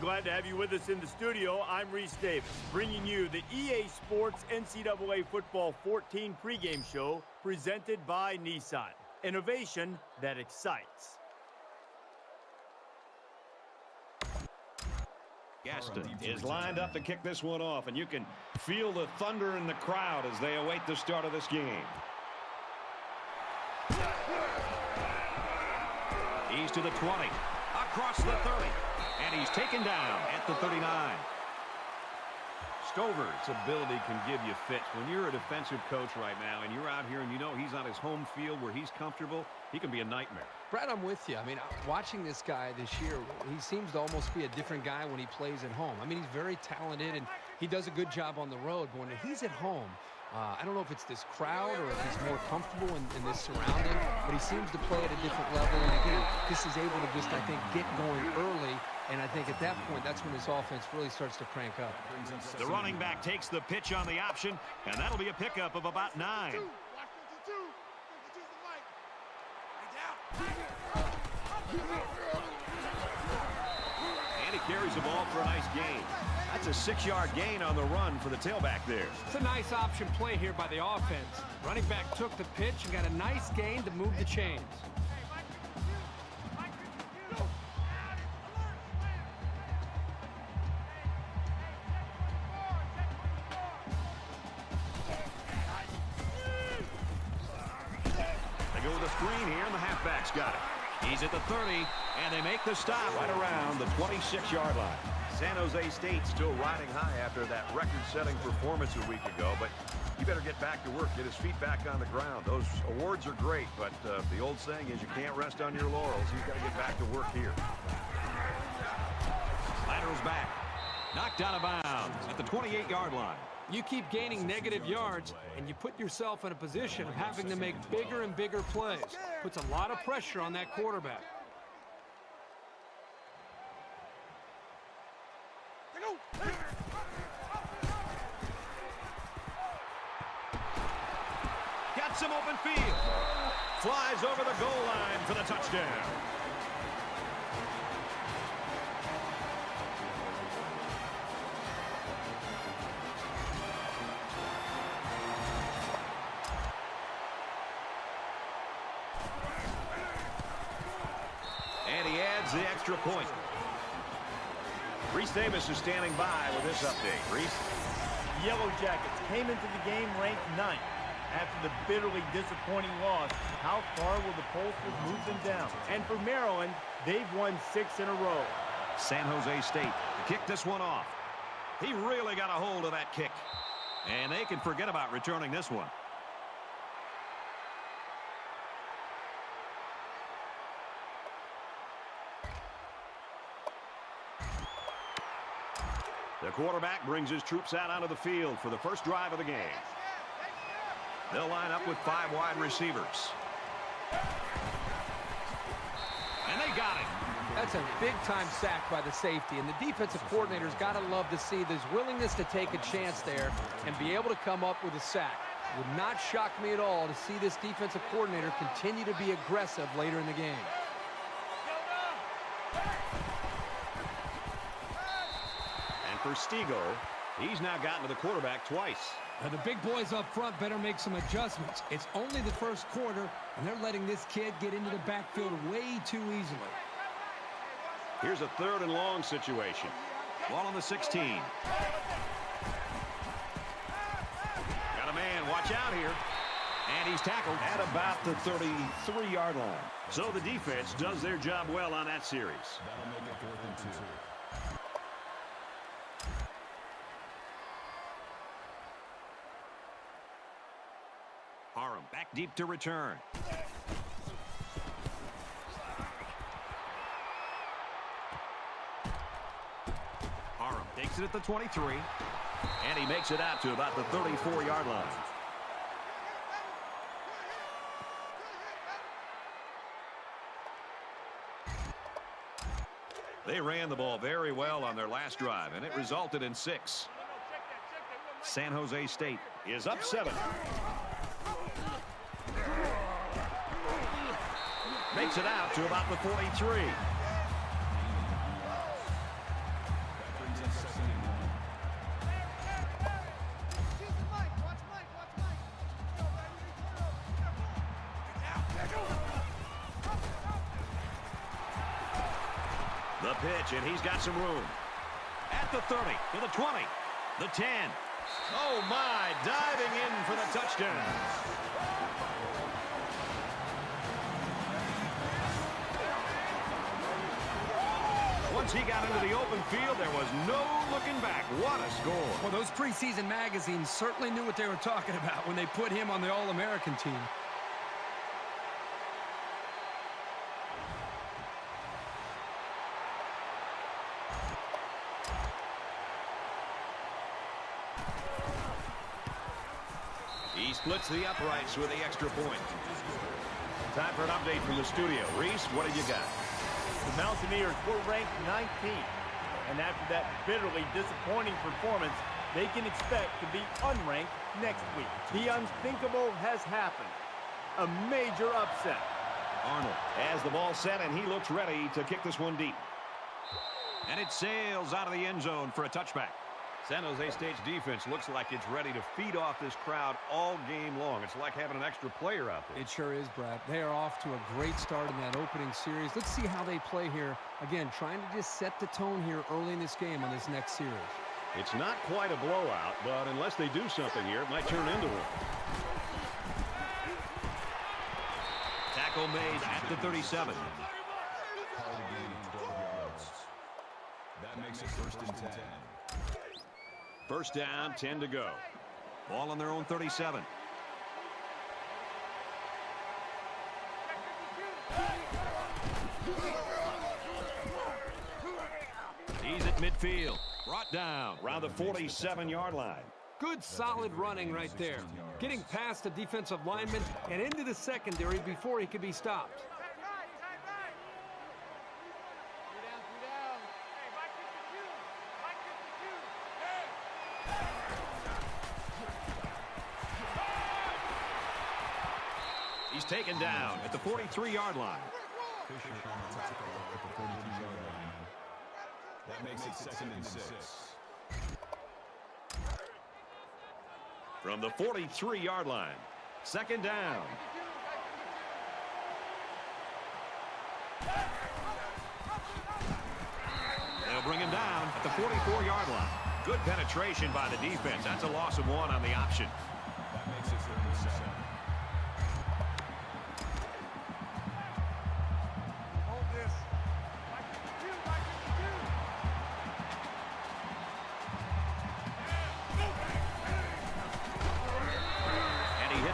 glad to have you with us in the studio. I'm Reese Davis, bringing you the EA Sports NCAA Football 14 pregame show presented by Nissan. Innovation that excites. Gaston is lined up to kick this one off, and you can feel the thunder in the crowd as they await the start of this game. He's to the 20, across the 30, and he's taken down at the 39. Stover's ability can give you fits. When you're a defensive coach right now and you're out here and you know he's on his home field where he's comfortable, he can be a nightmare. Brad, I'm with you. I mean, watching this guy this year, he seems to almost be a different guy when he plays at home. I mean, he's very talented and he does a good job on the road, but when he's at home, I don't know if it's this crowd or if he's more comfortable in this surrounding, but he seems to play at a different level. And again, this is able to just, I think, get going early. And I think at that point, that's when his offense really starts to crank up. The running back takes the pitch on the option, and that'll be a pickup of about 9. And he carries the ball for a nice gain. That's a 6-yard gain on the run for the tailback there. It's a nice option play here by the offense. Running back took the pitch and got a nice gain to move the chains. They go with a screen here, and the halfback's got it. He's at the 30, and they make the stop right around the 26-yard line. San Jose State still riding high after that record-setting performance a week ago, but you better get back to work, get his feet back on the ground. Those awards are great, but the old saying is you can't rest on your laurels. He's got to get back to work here. Lateral's back. Knocked out of bounds at the 28-yard line. You keep gaining negative yards, and you put yourself in a position of having to make bigger and bigger plays. Puts a lot of pressure on that quarterback. Got some open field. Flies over the goal line for the touchdown. And he adds the extra point. Reese Davis is standing by with this update. Reese? Yellow Jackets came into the game ranked 9th. After the bitterly disappointing loss, how far will the pollsters move them down? And for Maryland, they've won 6 in a row. San Jose State to kick this one off. He really got a hold of that kick. And they can forget about returning this one. The quarterback brings his troops out onto the field for the first drive of the game. They'll line up with 5 wide receivers. And they got him. That's a big-time sack by the safety, and the defensive coordinator's got to love to see this willingness to take a chance there and be able to come up with a sack. Would not shock me at all to see this defensive coordinator continue to be aggressive later in the game. And for Stigo, he's now gotten to the quarterback twice. Now the big boys up front better make some adjustments. It's only the first quarter, and they're letting this kid get into the backfield way too easily. Here's a 3rd and long situation. Ball on the 16. Got a man. Watch out here. And he's tackled at about the 33-yard line. So the defense does their job well on that series. That'll make it 4th and 2. Parham back deep to return. Parham takes it at the 23. And he makes it out to about the 34-yard line. They ran the ball very well on their last drive, and it resulted in 6. San Jose State is up 7. Makes it out to about the 43. The pitch, and he's got some room. At the 30, to the 20, the 10. Oh, my, diving in for the touchdown. Once he got into the open field, there was no looking back. What a score. Well, those preseason magazines certainly knew what they were talking about when they put him on the All-American team. He splits the uprights with the extra point. Time for an update from the studio. Reese, what have you got? The Mountaineers were ranked 19th, and after that bitterly disappointing performance, they can expect to be unranked next week. The unthinkable has happened. A major upset. Arnold has the ball set, and he looks ready to kick this one deep. And it sails out of the end zone for a touchback. San Jose State's defense looks like it's ready to feed off this crowd all game long. It's like having an extra player out there. It sure is, Brad. They are off to a great start in that opening series. Let's see how they play here. Again, trying to just set the tone here early in this game on this next series. It's not quite a blowout, but unless they do something here, it might turn into one. Tackle made at the 37. That makes it 1st and 10. First down, 10 to go. Ball on their own 37. He's at midfield. Brought down around the 47-yard line. Good, solid running right there. Getting past the defensive lineman and into the secondary before he could be stopped. He's taken down at the 43-yard line. That makes it 2nd and 6. From the 43-yard line. 2nd down. They'll bring him down at the 44-yard line. Good penetration by the defense. That's a loss of 1 on the option. That makes it 3rd and 7.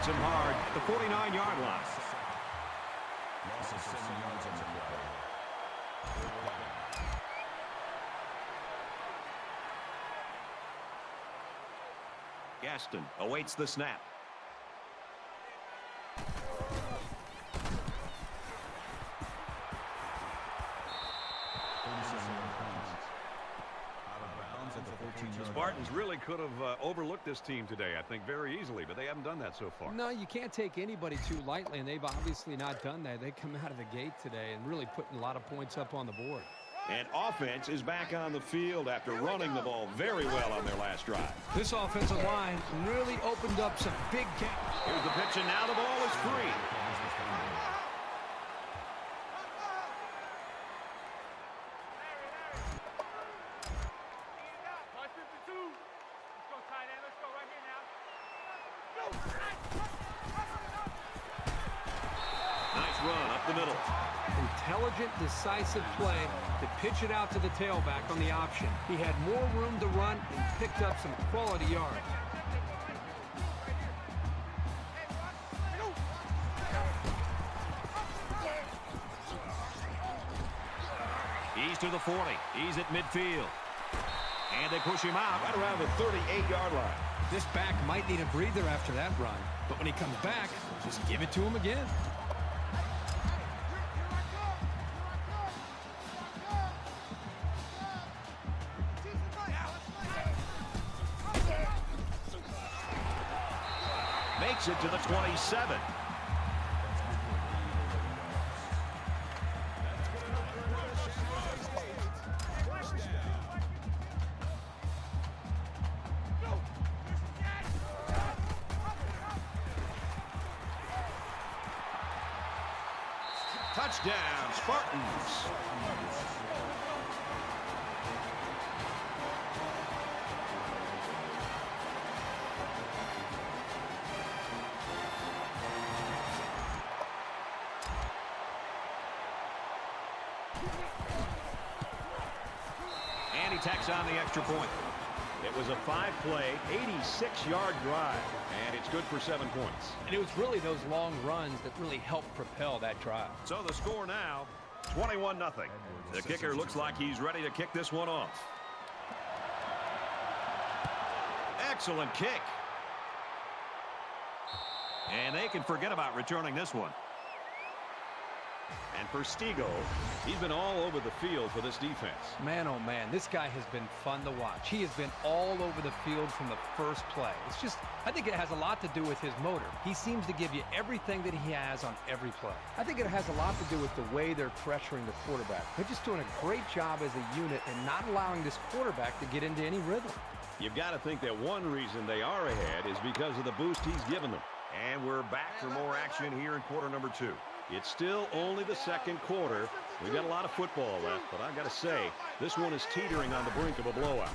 Him hard at the 49-yard line. Loss of 7 yards on the play. Gaston awaits the snap. The Spartans really could have overlooked this team today, I think, very easily, but they haven't done that so far. No, you can't take anybody too lightly, and they've obviously not done that. They come out of the gate today and really putting a lot of points up on the board. And offense is back on the field after running the ball very well on their last drive. This offensive line really opened up some big gaps. Here's the pitch, and now the ball is free. Nice run up the middle. Intelligent, decisive play to pitch it out to the tailback on the option. He had more room to run and picked up some quality yards. He's to the 40. He's at midfield. And they push him out right around the 38-yard line. This back might need a breather after that run, but when he comes back, just give it to him again. Makes it to the 27. Touchdown, Spartans. And he tacks on the extra point. It was a 5-play, 86-yard drive, and it's good for 7 points. And it was really those long runs that really helped propel that drive. So the score now, 21-0. The kicker looks like he's ready to kick this one off. Excellent kick. And they can forget about returning this one. And for Stigo, he's been all over the field for this defense. Man, oh man, this guy has been fun to watch. He has been all over the field from the first play. It's just, I think it has a lot to do with his motor. He seems to give you everything that he has on every play. I think it has a lot to do with the way they're pressuring the quarterback. They're just doing a great job as a unit and not allowing this quarterback to get into any rhythm. You've got to think that one reason they are ahead is because of the boost he's given them. And we're back for more action here in quarter number 2. It's still only the second quarter. We've got a lot of football left, but I've got to say, this one is teetering on the brink of a blowout.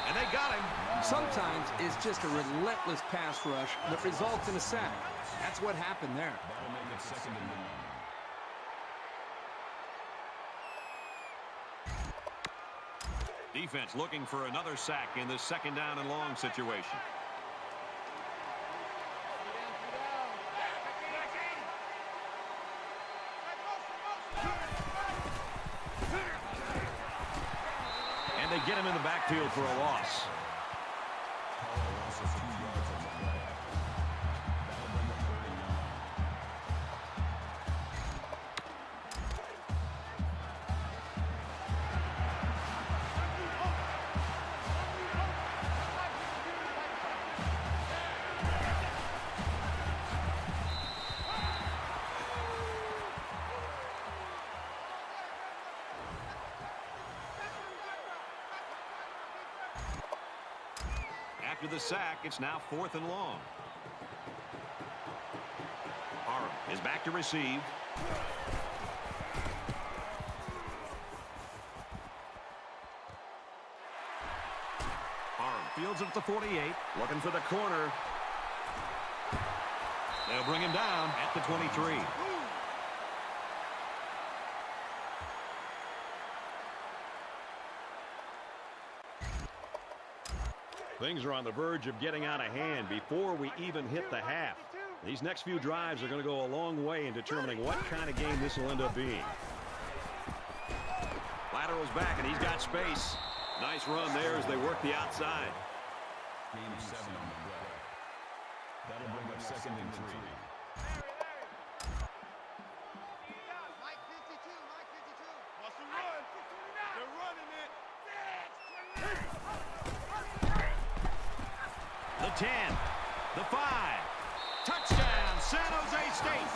And they got him. Sometimes it's just a relentless pass rush that results in a sack. That's what happened there. That'll make it 2nd and 9. Defense looking for another sack in this 2nd down and long situation. And they get him in the backfield for a loss. Call a loss of 2 yards on the play. That'll bring up 39. After the sack, it's now 4th and long. Parham is back to receive. Parham fields it at the 48, looking for the corner. They'll bring him down at the 23. Things are on the verge of getting out of hand before we even hit the half. These next few drives are going to go a long way in determining what kind of game this will end up being. Lateral's back, and he's got space. Nice run there as they work the outside. Gain of 7 on the play. That'll bring up 2nd and 3. The 10, the 5, touchdown, San Jose State.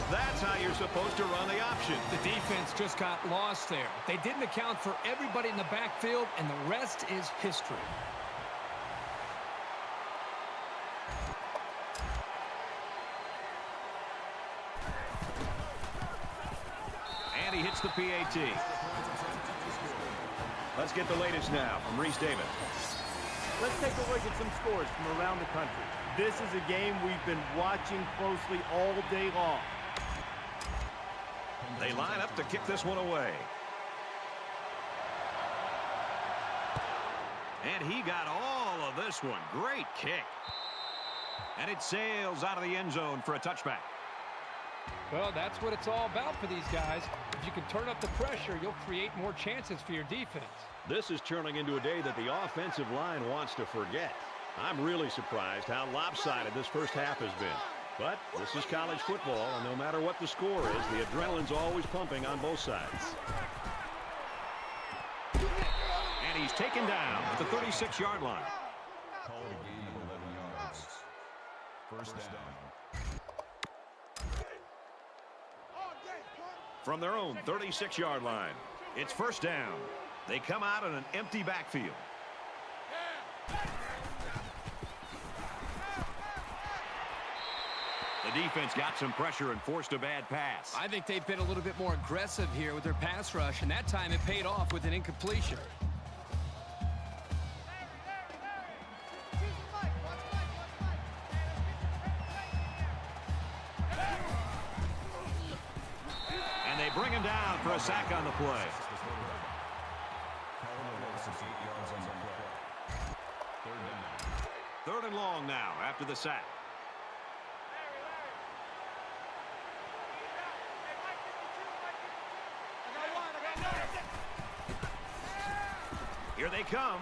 That's how you're supposed to run the option. The defense just got lost there. They didn't account for everybody in the backfield, and the rest is history. And he hits the PAT. Let's get the latest now from Reese Davis. Let's take a look at some scores from around the country. This is a game we've been watching closely all day long. They line up to kick this one away. And he got all of this one. Great kick. And it sails out of the end zone for a touchback. Well, that's what it's all about for these guys. If you can turn up the pressure, you'll create more chances for your defense. This is turning into a day that the offensive line wants to forget. I'm really surprised how lopsided this first half has been. But this is college football, and no matter what the score is, the adrenaline's always pumping on both sides. And he's taken down at the 36-yard line. Call a gain of 11 yards. First down. From their own 36-yard line, it's first down. They come out in an empty backfield. The defense got some pressure and forced a bad pass. I think they've been a little bit more aggressive here with their pass rush, and that time it paid off with an incompletion. bring him down for a sack on the play. Third and long now after the sack. Here they come.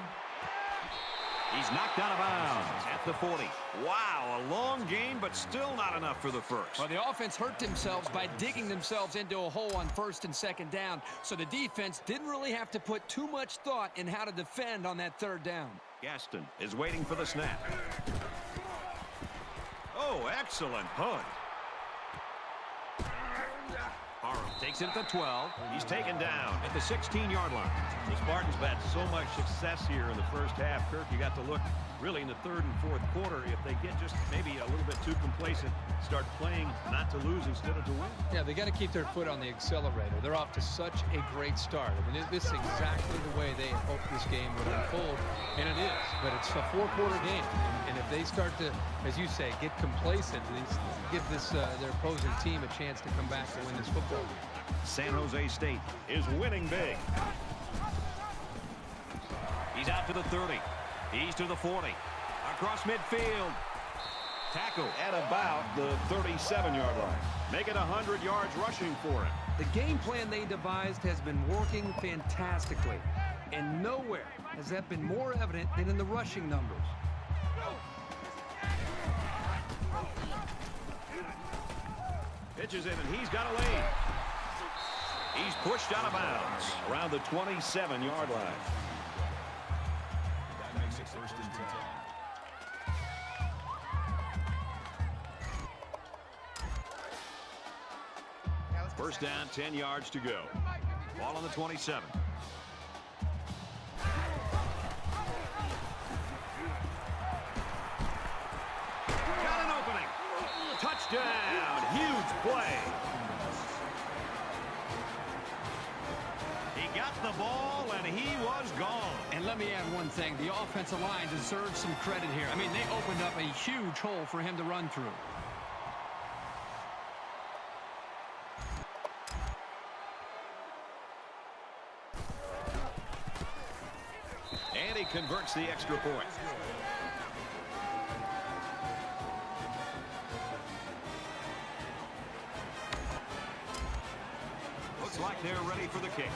He's knocked out of bounds at the 40. Wow, a long gain, but still not enough for the first. Well, the offense hurt themselves by digging themselves into a hole on 1st and 2nd down, so the defense didn't really have to put too much thought in how to defend on that 3rd down. Gaston is waiting for the snap. Oh, excellent punt. Harrell takes it at the 12. He's taken down at the 16-yard line. The Spartans had so much success here in the first half. Kirk, you got to look really in the 3rd and 4th quarter. If they get just maybe a little bit too complacent, start playing not to lose instead of to win. Yeah, they got to keep their foot on the accelerator. They're off to such a great start. I mean, this is exactly the way they hoped this game would unfold, and it is. But it's a 4-quarter game, and if they start to, as you say, get complacent, give their opposing team a chance to come back and win this football game. San Jose State is winning big. He's out to the 30. He's to the 40. Across midfield. Tackle at about the 37-yard line. Make it 100 yards rushing for him. The game plan they devised has been working fantastically, and nowhere has that been more evident than in the rushing numbers. Pitches in, and he's got a lead. He's pushed out of bounds around the 27-yard line. That makes it 1st and 10. First down, 10 yards to go. Ball on the 27. Got an opening. Touchdown. Huge play. He got the ball, and he was gone. And let me add one thing. The offensive line deserves some credit here. I mean, they opened up a huge hole for him to run through. And he converts the extra point. Looks like they're ready for the kick.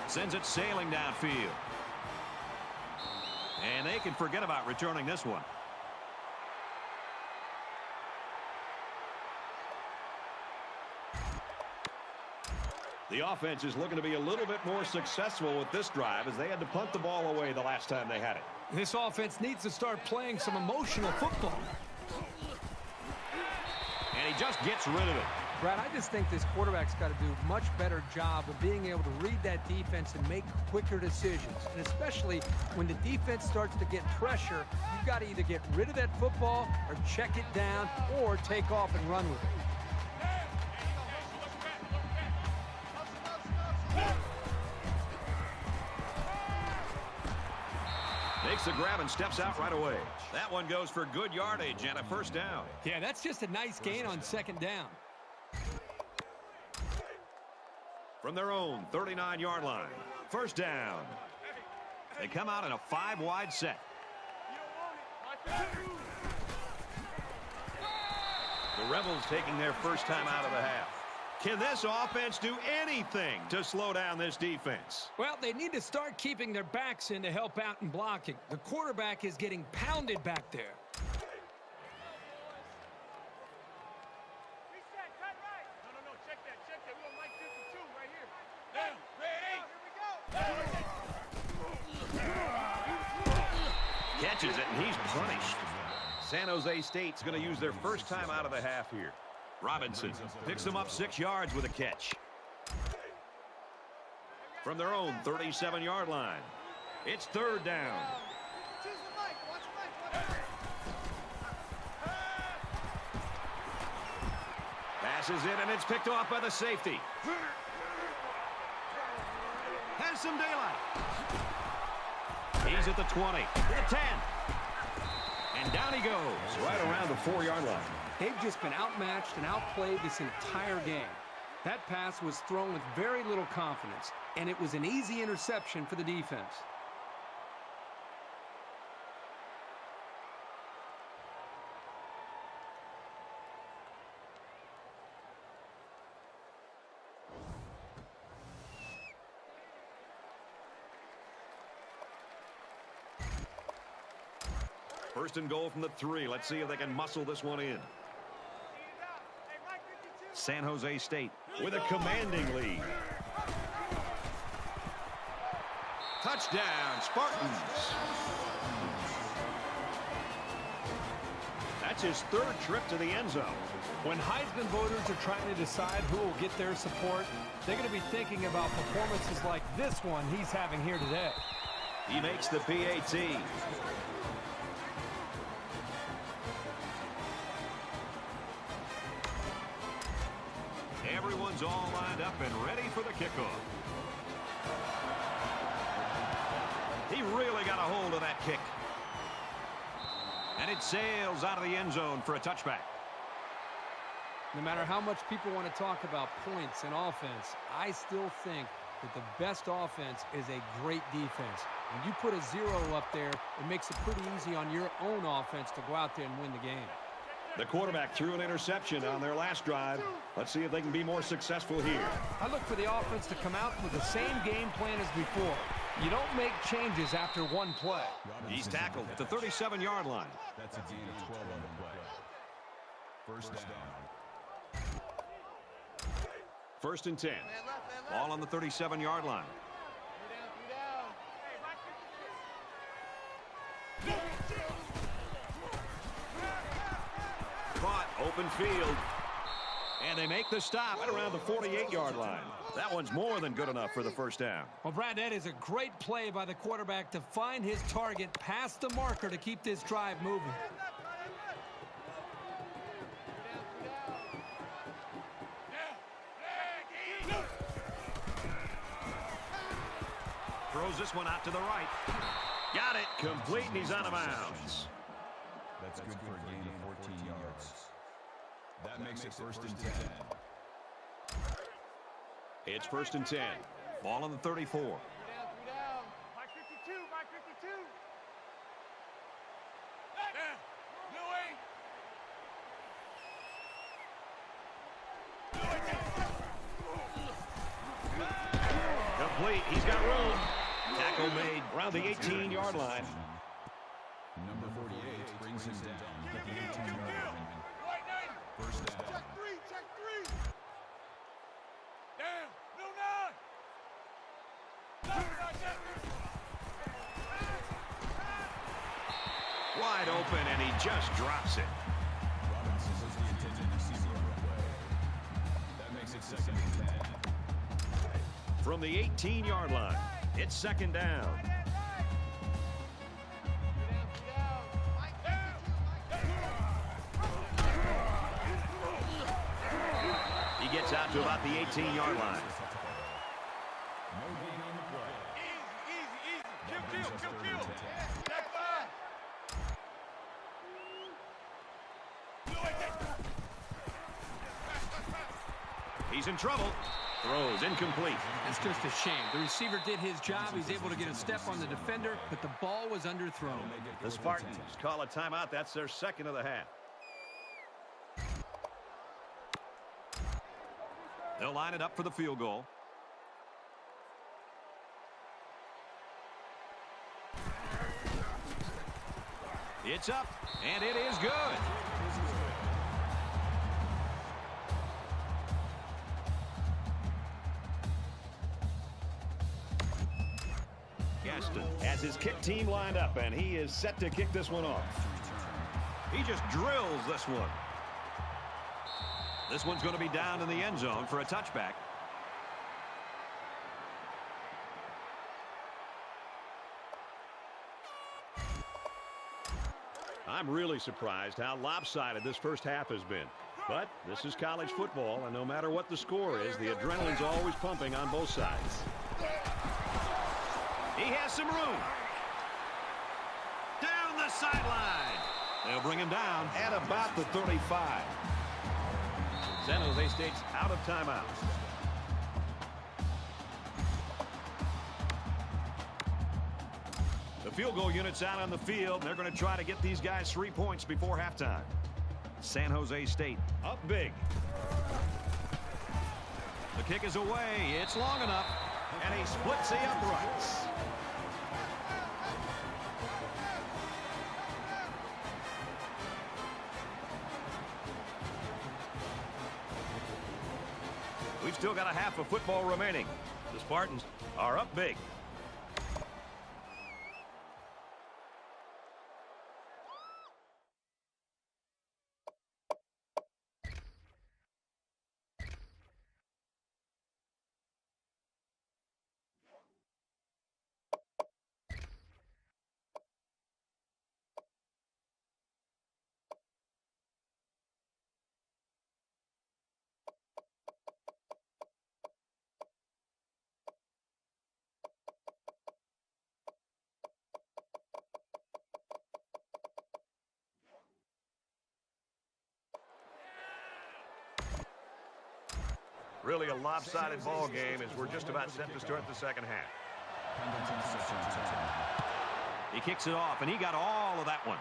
Sends it sailing downfield. And they can forget about returning this one. The offense is looking to be a little bit more successful with this drive as they had to punt the ball away the last time they had it. This offense needs to start playing some emotional football. And he just gets rid of it. Brad, I just think this quarterback's got to do a much better job of being able to read that defense and make quicker decisions. And especially when the defense starts to get pressure, you've got to either get rid of that football or check it down or take off and run with it. Makes the grab and steps out right away. That one goes for good yardage and a first down. Yeah, that's just a nice gain on 2nd down. From their own 39-yard line. First down. They come out in a 5-wide set. The Rebels taking their first time out of the half. Can this offense do anything to slow down this defense? Well, they need to start keeping their backs in to help out in blocking. The quarterback is getting pounded back there. Catches it, and he's punished. San Jose State's going to use their first time out of the half here. Robinson picks them up 6 yards with a catch. From their own 37-yard line. It's 3rd down. Passes it, and it's picked off by the safety. Has some daylight. He's at the 20, the 10. And down he goes, right around the 4-yard line. They've just been outmatched and outplayed this entire game. That pass was thrown with very little confidence, and it was an easy interception for the defense. First and goal from the 3. Let's see if they can muscle this one in. San Jose State With a commanding lead. touchdown Spartans. That's his 3rd trip to the end zone. When Heisman voters are trying to decide who will get their support, they're going to be thinking about performances like this one he's having here today. He makes the PAT. Everyone's all lined up and ready for the kickoff. He really got a hold of that kick. And it sails out of the end zone for a touchback. No matter how much people want to talk about points and offense, I still think that the best offense is a great defense. When you put a 0 up there, it makes it pretty easy on your own offense to go out there and win the game. The quarterback threw an interception on their last drive. Let's see if they can be more successful here. I look for the offense to come out with the same game plan as before. You don't make changes after one play. He's tackled at the 37-yard line. That's a gain of 12 on the play. First down. First and 10. Ball on the 37-yard line. Caught, open field. And they make the stop at around the 48-yard line. That one's more than good enough for the first down. Well, Brad, that is a great play by the quarterback to find his target past the marker to keep this drive moving. Throws this one out to the right. Got it. Complete, and he's out of bounds. That's good for a gain of 14 yards. That makes it first and 10. It's first and 10. Ball on the 34. Mike 52, Mike 52. Complete. He's got room. Tackle made around the 18-yard line. Number 48 brings him down at the 18-yard line. First down. Check 3, check 3. Down, no 9. Wide open, and he just drops it. Robinson was the intended receiver on the play. That makes it second and 10. From the 18-yard line, it's second down. He gets out to about the 18-yard line. No gain on the play. Easy. That brings us third and 10. Check 5. He's in trouble. Throws incomplete. That's just a shame. The receiver did his job. He's able to get a step on the defender, but the ball was underthrown. The Spartans call a timeout. That's their second of the half. They'll line it up for the field goal. It's up, and it is good. Gaston has his kick team lined up, and he is set to kick this one off. He just drills this one. This one's going to be down in the end zone for a touchback. I'm really surprised how lopsided this first half has been. But this is college football, and no matter what the score is, the adrenaline's always pumping on both sides. He has some room. Down the sideline. They'll bring him down At about the 35. San Jose State's out of timeout. The field goal unit's out on the field. They're going to try to get these guys 3 points before halftime. San Jose State up big. The kick is away. It's long enough. And he splits the uprights. We've still got a half of football remaining. The Spartans are up big. Really a lopsided ball game as we're just about set to start the second half. He kicks it off, and he got all of that one.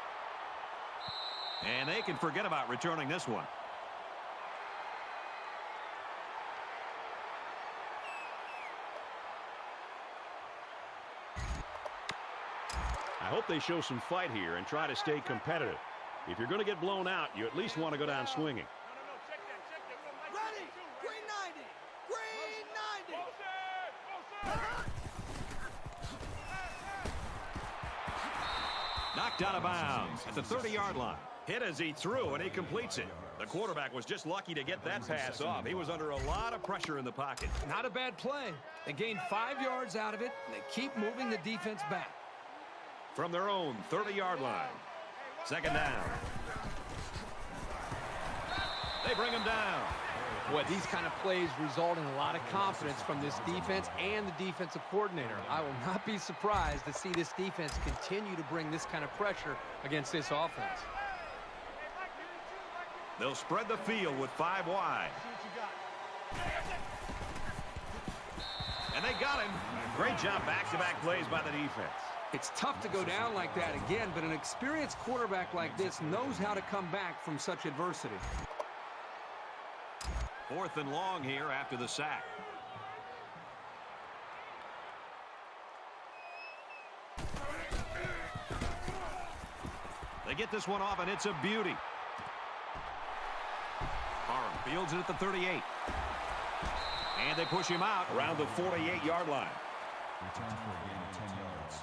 And they can forget about returning this one. I hope they show some fight here and try to stay competitive. If you're going to get blown out, you at least want to go down swinging. Ready. Green 90. Green 90. Knocked out of bounds at the 30-yard line. Hit as he threw, and he completes it. The quarterback was just lucky to get that pass off. He was under a lot of pressure in the pocket. Not a bad play. They gained 5 yards out of it, and they keep moving the defense back. From their own 30-yard line. Second down. They bring him down. Boy, these kind of plays result in a lot of confidence from this defense and the defensive coordinator. I will not be surprised to see this defense continue to bring this kind of pressure against this offense. They'll spread the field with 5 wide. And they got him. Great job back-to-back plays by the defense. It's tough to go down like that again, but an experienced quarterback like this knows how to come back from such adversity. 4th and long here after the sack. They get this one off, and it's a beauty. Parham fields it at the 38. And they push him out around the 48-yard line. Return for a gain of 10 yards.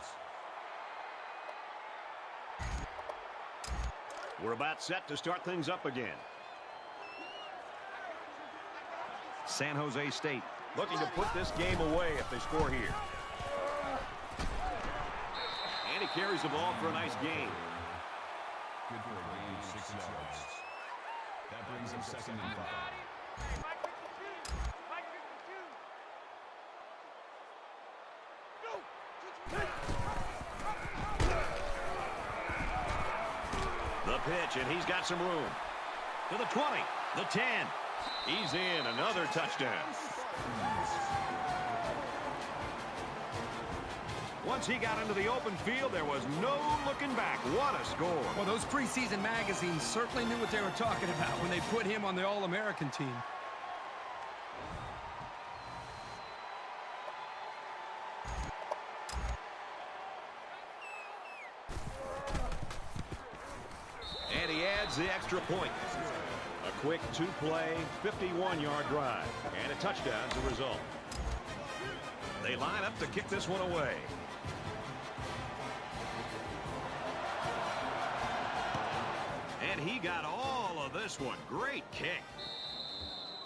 We're about set to start things up again. San Jose State looking to put this game away if they score here. And he carries the ball for a nice gain. Good for a gain of 6 yards. That brings him 2nd and 5. The pitch, and he's got some room. To the 20, the 10. He's in, another touchdown. Once he got into the open field, there was no looking back. What a score. Well, those preseason magazines certainly knew what they were talking about when they put him on the All-American team. And he adds the extra point. A quick 2-play, 51-yard drive. And a touchdown as a result. They line up to kick this one away. And he got all of this one. Great kick.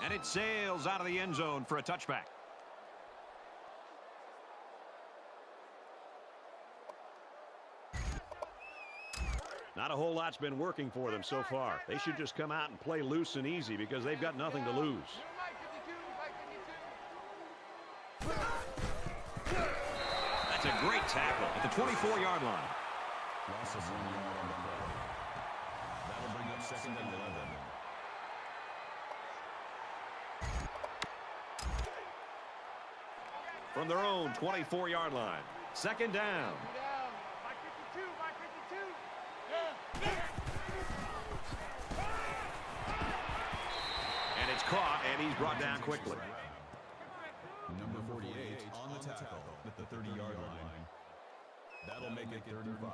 And it sails out of the end zone for a touchback. Not a whole lot's been working for them so far. They should just come out and play loose and easy because they've got nothing to lose. That's a great tackle at the 24-yard line. Loss of 1 yard on the play. Second and 11. From their own 24-yard line. Second down. My 52, my 52. And it's caught, and he's brought down quickly. Number 48 on the tackle at the 30-yard line. That'll make it 3rd and 5.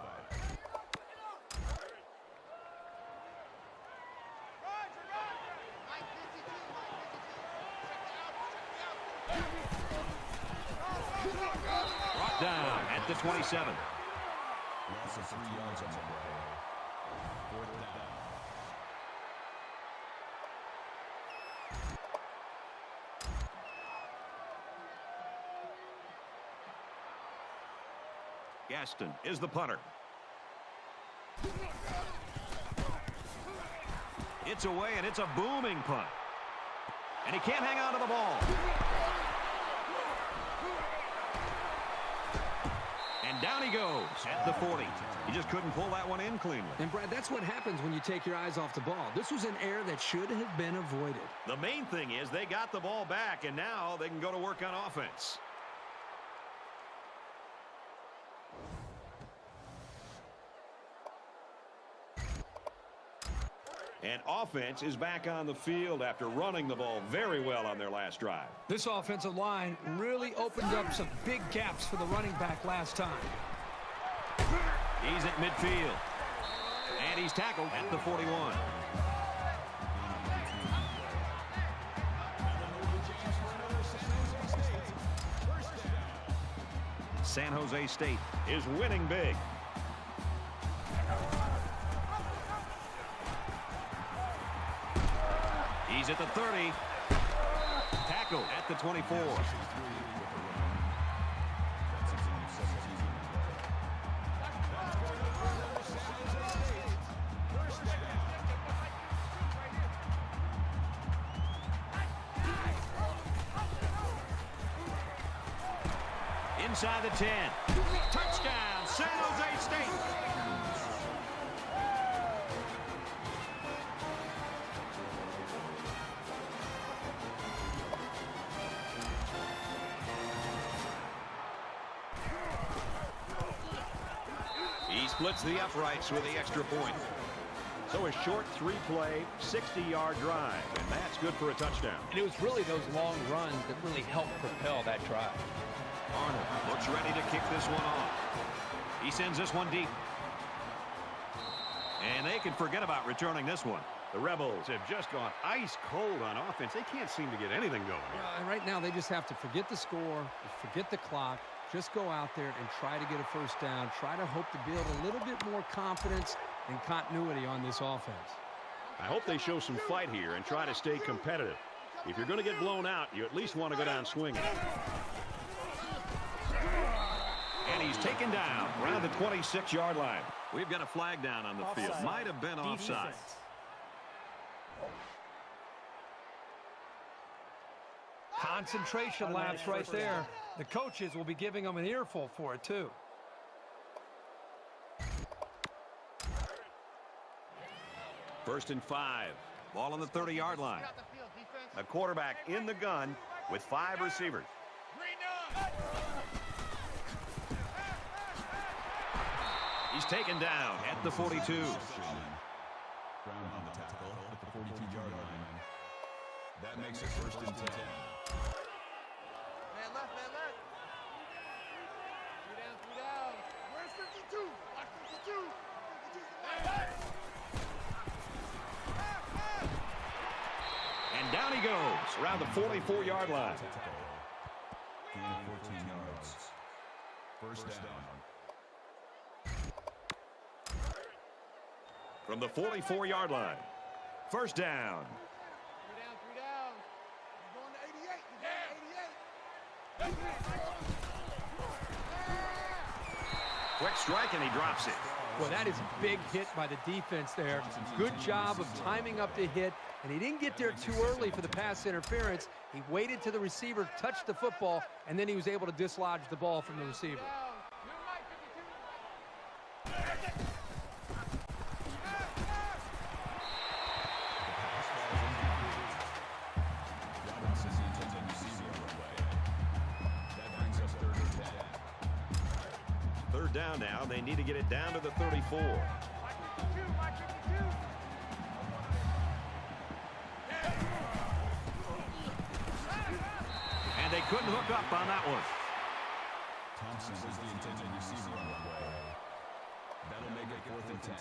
Brought down at the 27. Loss of 3 yards on the play. 4th down. Gaston is the punter. It's away, and it's a booming punt. And he can't hang on to the ball. And down he goes at the 40. He just couldn't pull that one in cleanly. And, Brad, that's what happens when you take your eyes off the ball. This was an error that should have been avoided. The main thing is they got the ball back, and now they can go to work on offense. And offense is back on the field after running the ball very well on their last drive. This offensive line really opened up some big gaps for the running back last time. He's at midfield. And he's tackled at the 41. San Jose State is winning big. He's at the 30. Tackle at the 24. Inside the 10. Touchdown, San Jose State. He splits the uprights with the extra point. So a short 3-play, 60-yard drive, and that's good for a touchdown. And it was really those long runs that really helped propel that drive. Arnold looks ready to kick this one off. He sends this one deep. And they can forget about returning this one. The Rebels have just gone ice cold on offense. They can't seem to get anything going. Right now, they just have to forget the score, forget the clock, just go out there and try to get a first down, try to hope to build a little bit more confidence and continuity on this offense. I hope they show some fight here and try to stay competitive. If you're going to get blown out, you at least want to go down swinging. And he's taken down around the 26-yard line. We've got a flag down on the field. Might have been offside. Concentration lapse right there. The coaches will be giving them an earful for it, too. First and 5. Ball on the 30-yard line. A quarterback in the gun with 5 receivers. He's taken down at the 42. Brown on the tackle at the 42-yard line. That makes it 1st and 10. Man left, man left. 3 down. Where's 52? Watch 52. 52's And down he goes around the 44-yard line. Gain of 14 yards. First down. From the 44-yard line. First down. 3 down. He's going to 88. He's going to 88. Quick strike, and he drops it. Well, that is a big hit by the defense there. Good job of timing up the hit, and he didn't get there too early for the pass interference. He waited till the receiver touched the football, and then he was able to dislodge the ball from the receiver. down now. They need to get it down to the 34. And they couldn't hook up on that one. Thompson was the intended receiver on the play. That'll make it 4th and 10.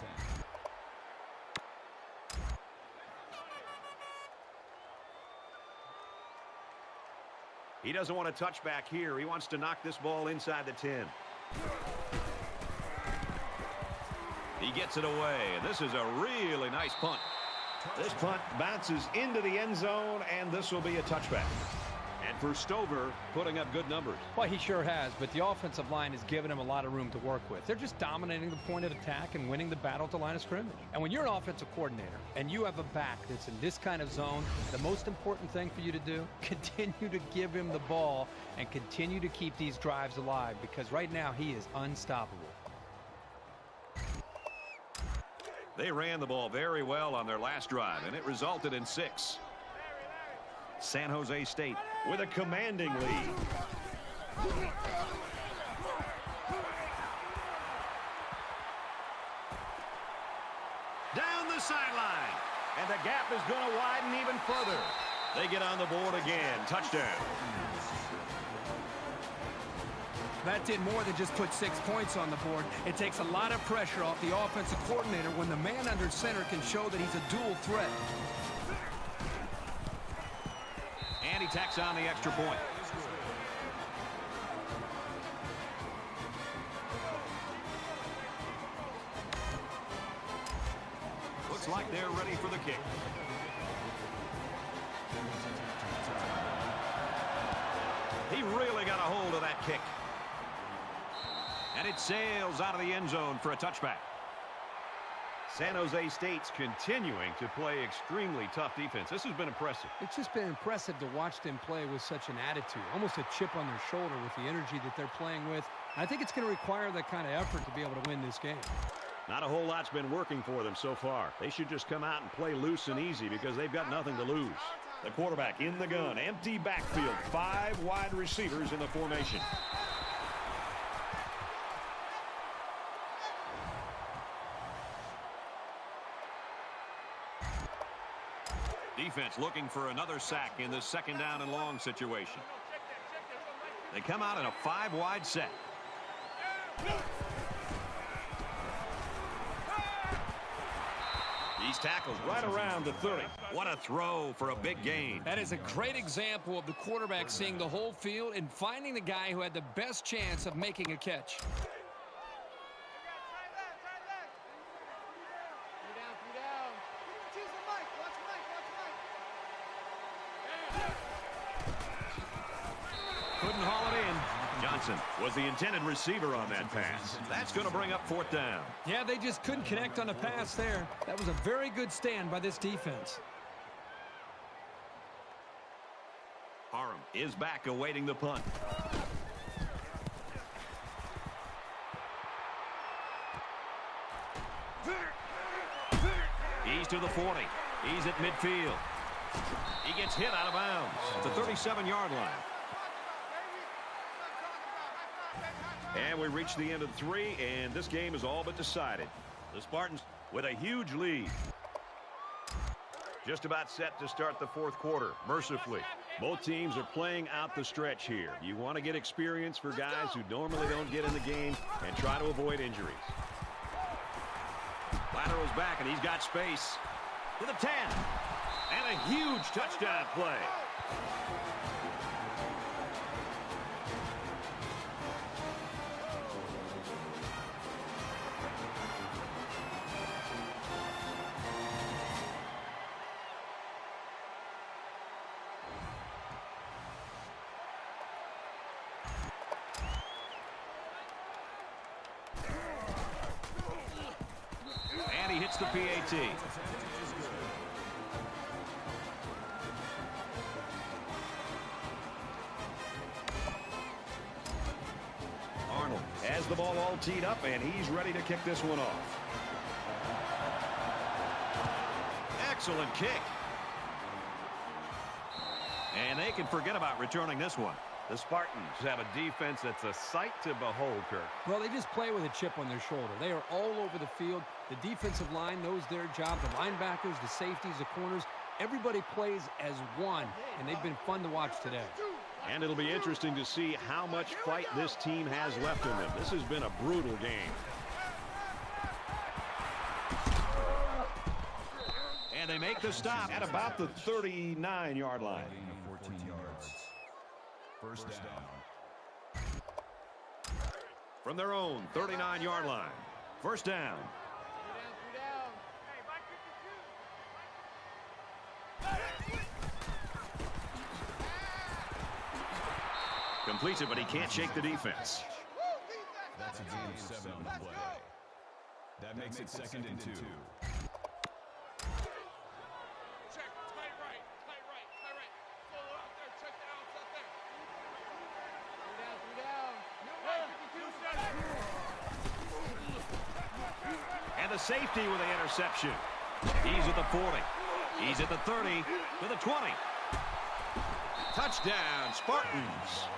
He doesn't want a touchback here. He wants to knock this ball inside the 10. He gets it away. This is a really nice punt. This punt bounces into the end zone, and this will be a touchback. And for Stover, putting up good numbers. Well, he sure has, but the offensive line has given him a lot of room to work with. They're just dominating the point of attack and winning the battle at the line of scrimmage. And when you're an offensive coordinator and you have a back that's in this kind of zone, the most important thing for you to do, continue to give him the ball and continue to keep these drives alive, because right now he is unstoppable. They ran the ball very well on their last drive, and it resulted in 6. San Jose State with a commanding lead. Down the sideline. And the gap is going to widen even further. They get on the board again. Touchdown. That did more than just put 6 points on the board. It takes a lot of pressure off the offensive coordinator when the man under center can show that he's a dual threat. And he tacks on the extra point. Looks like they're ready for the kick. He really got a hold of that kick. And it sails out of the end zone for a touchback. San Jose State's continuing to play extremely tough defense. This has been impressive. It's just been impressive to watch them play with such an attitude, almost a chip on their shoulder with the energy that they're playing with. I think it's going to require that kind of effort to be able to win this game. Not a whole lot's been working for them so far. They should just come out and play loose and easy because they've got nothing to lose. The quarterback in the gun, empty backfield, 5 wide receivers in the formation. Defense looking for another sack in this 2nd down and long situation. They come out in a 5-wide set. He's tackled right around the 30. What a throw for a big gain. That is a great example of the quarterback seeing the whole field and finding the guy who had the best chance of making a catch. Couldn't haul it in. Johnson was the intended receiver on that pass. That's going to bring up 4th down. Yeah, they just couldn't connect on the pass there. That was a very good stand by this defense. Parham is back awaiting the punt. He's to the 40. He's at midfield. He gets hit out of bounds at the 37-yard line. And we reach the end of 3, and this game is all but decided. The Spartans with a huge lead. Just about set to start the 4th quarter, mercifully. Both teams are playing out the stretch here. You want to get experience for guys who normally don't get in the game and try to avoid injuries. Lateral's back, and he's got space to the 10. And a huge touchdown play. And he hits the PAT. Arnold has the ball all teed up, and he's ready to kick this one off. Excellent kick. And they can forget about returning this one. The Spartans have a defense that's a sight to behold, Kirk. Well, they just play with a chip on their shoulder. They are all over the field. The defensive line knows their job. The linebackers, the safeties, the corners, everybody plays as one, and they've been fun to watch today. And it'll be interesting to see how much fight this team has left in them. This has been a brutal game. And they make the stop at about the 39-yard line. 14 yards. First down. From their own 39-yard line. First down. Completes it, but he can't shake the defense. That's a gain of 7 on the play. That makes it 2nd and 2. And the safety with the interception. He's at the 40. He's at the 30 to the 20. Touchdown, Spartans.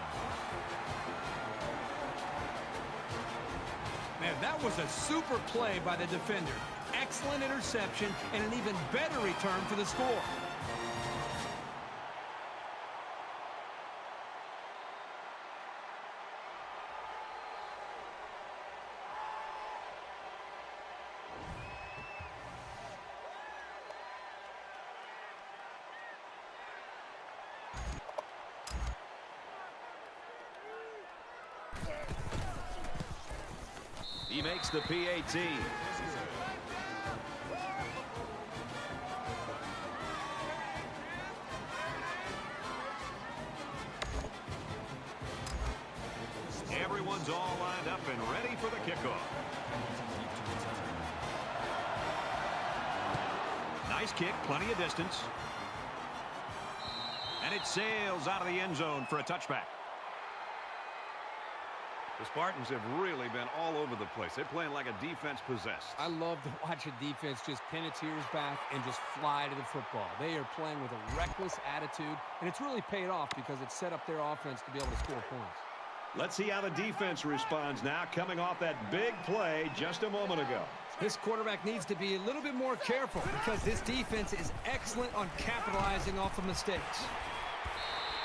Man, that was a super play by the defender. Excellent interception and an even better return for the score. He makes the PAT. Everyone's all lined up and ready for the kickoff. Nice kick, plenty of distance. And it sails out of the end zone for a touchback. The Spartans have really been all over the place. They're playing like a defense possessed. I love to watch a defense just pin its ears back and just fly to the football. They are playing with a reckless attitude, and it's really paid off because it set up their offense to be able to score points. Let's see how the defense responds now, coming off that big play just a moment ago. This quarterback needs to be a little bit more careful because this defense is excellent on capitalizing off of mistakes.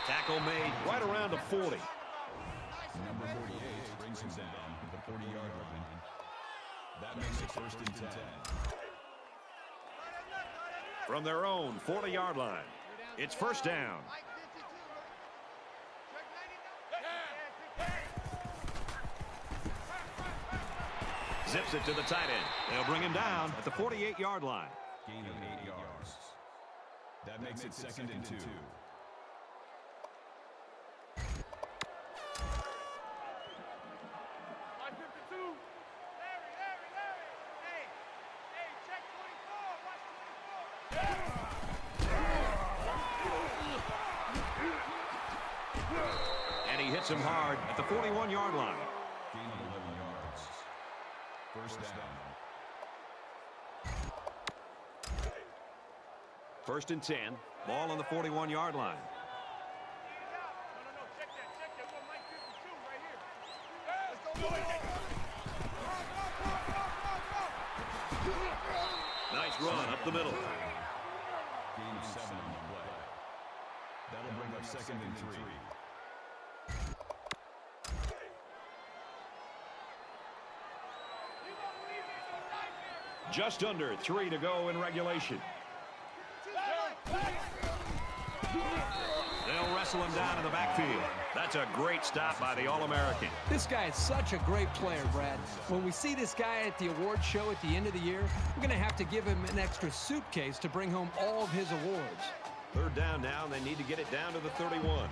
Tackle made right around the 40. Number 48 brings him down at the 40-yard line. That makes it 1st and 10. From their own 40-yard line, it's first down. Zips it to the tight end. They'll bring him down at the 48-yard line. Gain of 8 yards. That makes it 2nd and 2. And he hits him hard at the 41-yard line. Gain of 11 yards. First down. First and 10. Ball on the 41-yard line. Nice run up the middle. Gain of 7 on the play. That'll bring up 2nd and 3. Just under 3 to go in regulation. They'll wrestle him down in the backfield. That's a great stop by the All-American. This guy is such a great player, Brad. When we see this guy at the award show at the end of the year, we're going to have to give him an extra suitcase to bring home all of his awards. Third down now, and they need to get it down to the 31.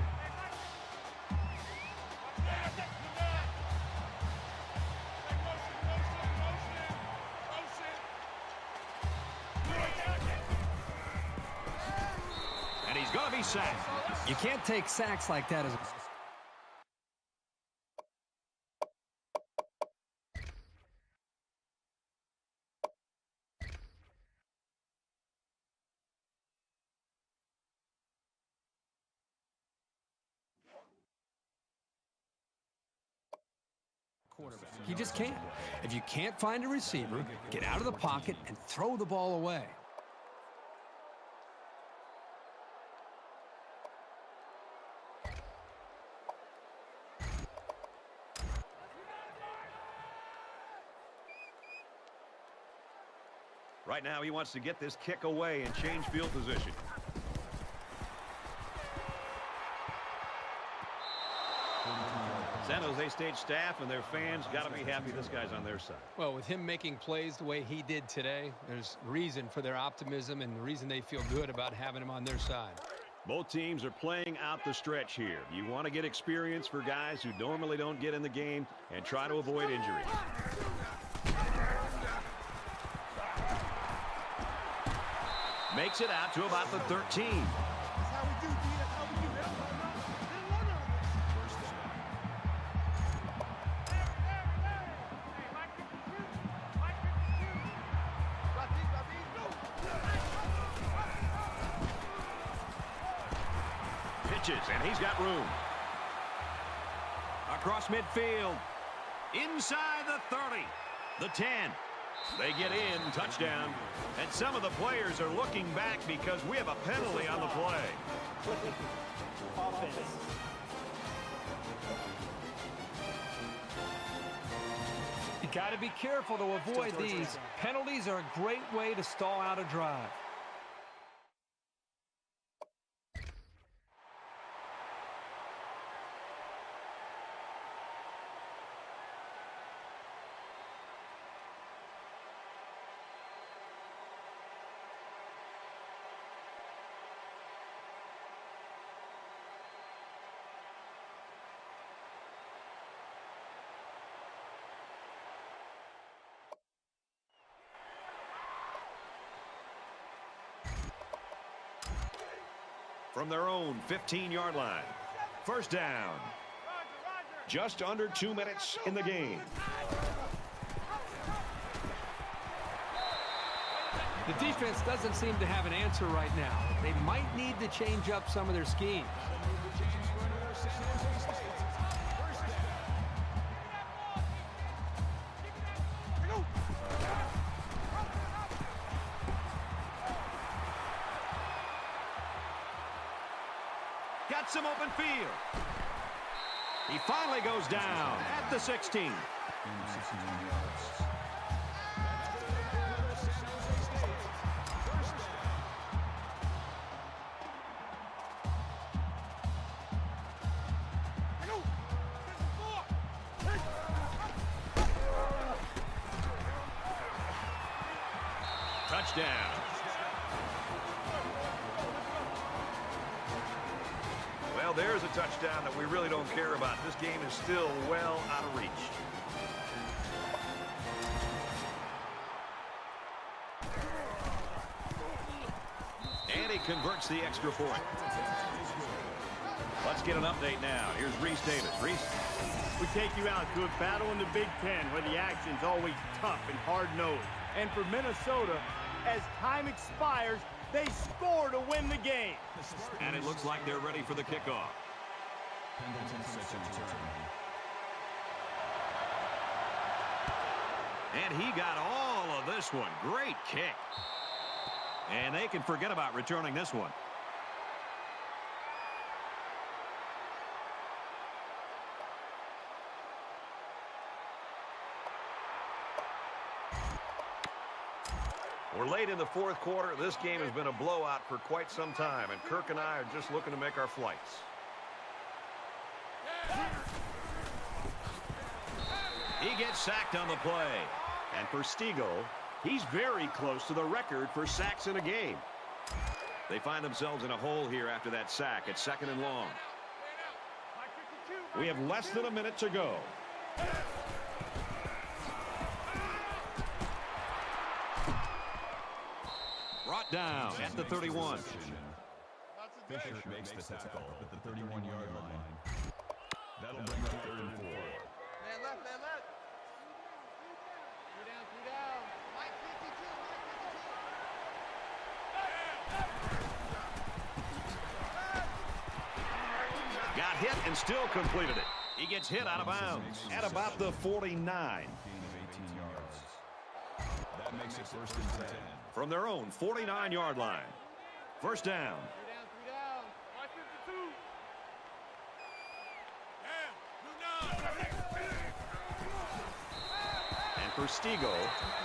And he's going to be sacked. You can't take sacks like that as a quarterback. He just can't. If you can't find a receiver, get out of the pocket and throw the ball away. Right now, he wants to get this kick away and change field position. San Jose State staff and their fans got to be happy this guy's on their side. Well, with him making plays the way he did today, there's reason for their optimism and the reason they feel good about having him on their side. Both teams are playing out the stretch here. You want to get experience for guys who normally don't get in the game and try to avoid injury. Makes it out to about the 13. That's how we do, D. That's how we do. They don't run up. They don't run up. First down. Pitches, and he's got room. Across midfield. Inside the 30. The 10. They get in, touchdown. And some of the players are looking back because we have a penalty on the play. You got to be careful to avoid these. Penalties are a great way to stall out a drive. From their own 15-yard line. First down. Just under 2 minutes in the game. The defense doesn't seem to have an answer right now. They might need to change up some of their schemes. Got some open field. He finally goes down at the 16. Touchdown. Well, there's a touchdown that we really don't care about. This game is still well out of reach. And he converts the extra point. Let's get an update now. Here's Reese Davis. Reese. We take you out to a battle in the Big Ten where the action's always tough and hard-nosed. And for Minnesota, as time expires, they score to win the game. And it looks like they're ready for the kickoff. And he got all of this one. Great kick. And they can forget about returning this one. We're late in the fourth quarter. This game has been a blowout for quite some time, and Kirk and I are just looking to make our flights. He gets sacked on the play. And for Stiegel, he's very close to the record for sacks in a game. They find themselves in a hole here after that sack. It's 2nd and long. We have less than a minute to go. Brought down at the 31. Fisher makes the tackle at the 31-yard line. That'll bring up 3rd and 4. Man left, man left. 3 down. Mike 52, Got hit and still completed it. He gets hit out of bounds at about the 49. Gain of 18 yards. That makes it 1st and 10. From their own 49-yard line. First down. 3 down. Watch 52. And for Stigo,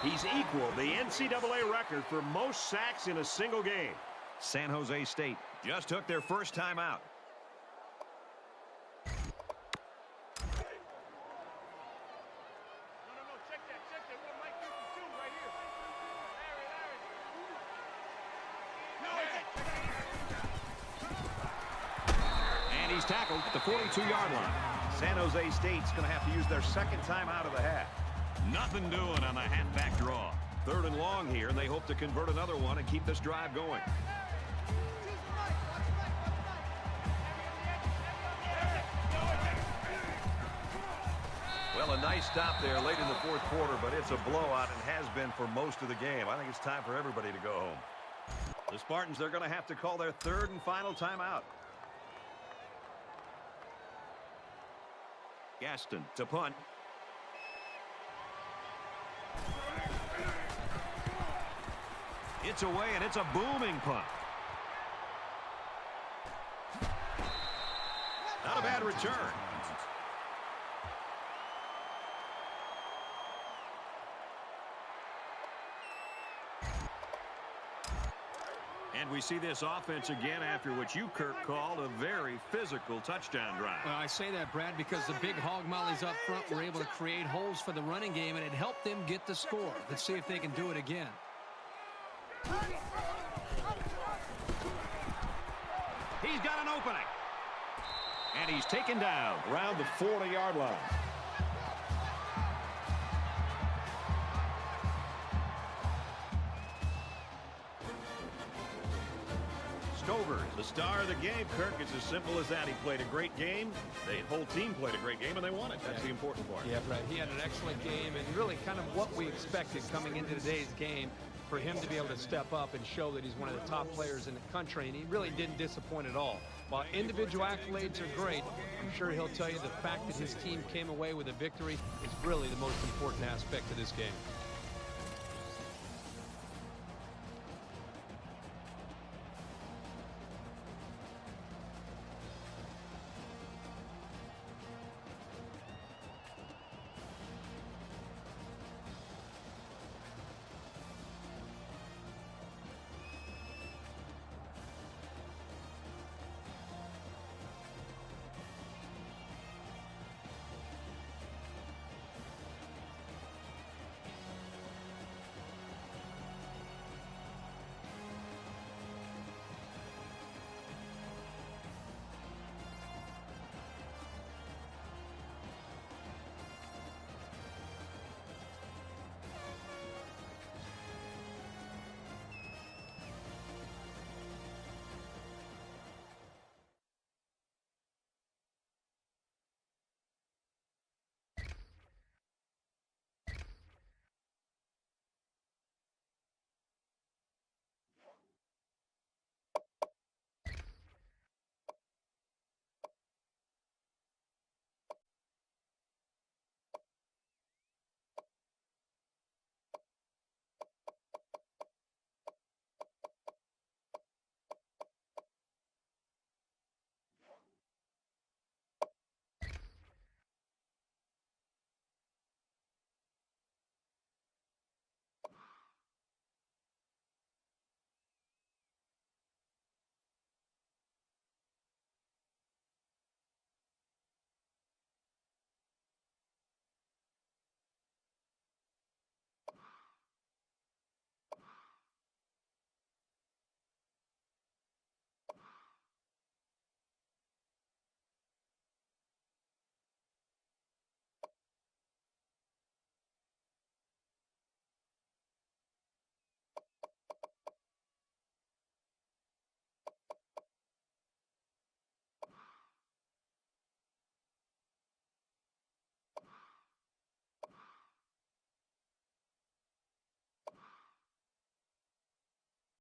he's equaled the NCAA record for most sacks in a single game. San Jose State just took their first time out. No, check that. We're Mike 52 right here. Larry. And he's tackled at the 42-yard line. San Jose State's going to have to use their second time out of the half. Nothing doing on the halfback draw. 3rd and long here, and they hope to convert another one and keep this drive going. Well, a nice stop there late in the 4th quarter, but it's a blowout and has been for most of the game. I think it's time for everybody to go home. The Spartans, they're going to have to call their 3rd and final timeout. Gaston to punt. It's away, and it's a booming punt. Not a bad return. And we see this offense again after what you, Kirk, called a very physical touchdown drive. Well, I say that, Brad, because the big hog mollies up front were able to create holes for the running game, and it helped them get the score. Let's see if they can do it again. He's got an opening. And he's taken down around the 40-yard line. Stover, the star of the game, Kirk. It's as simple as that. He played a great game. The whole team played a great game, and they won it. That's the important part. Yeah, right. He had an excellent game, and really kind of what we expected coming into today's game, for him to be able to step up and show that he's one of the top players in the country, and he really didn't disappoint at all. While individual accolades are great, I'm sure he'll tell you the fact that his team came away with a victory is really the most important aspect of this game.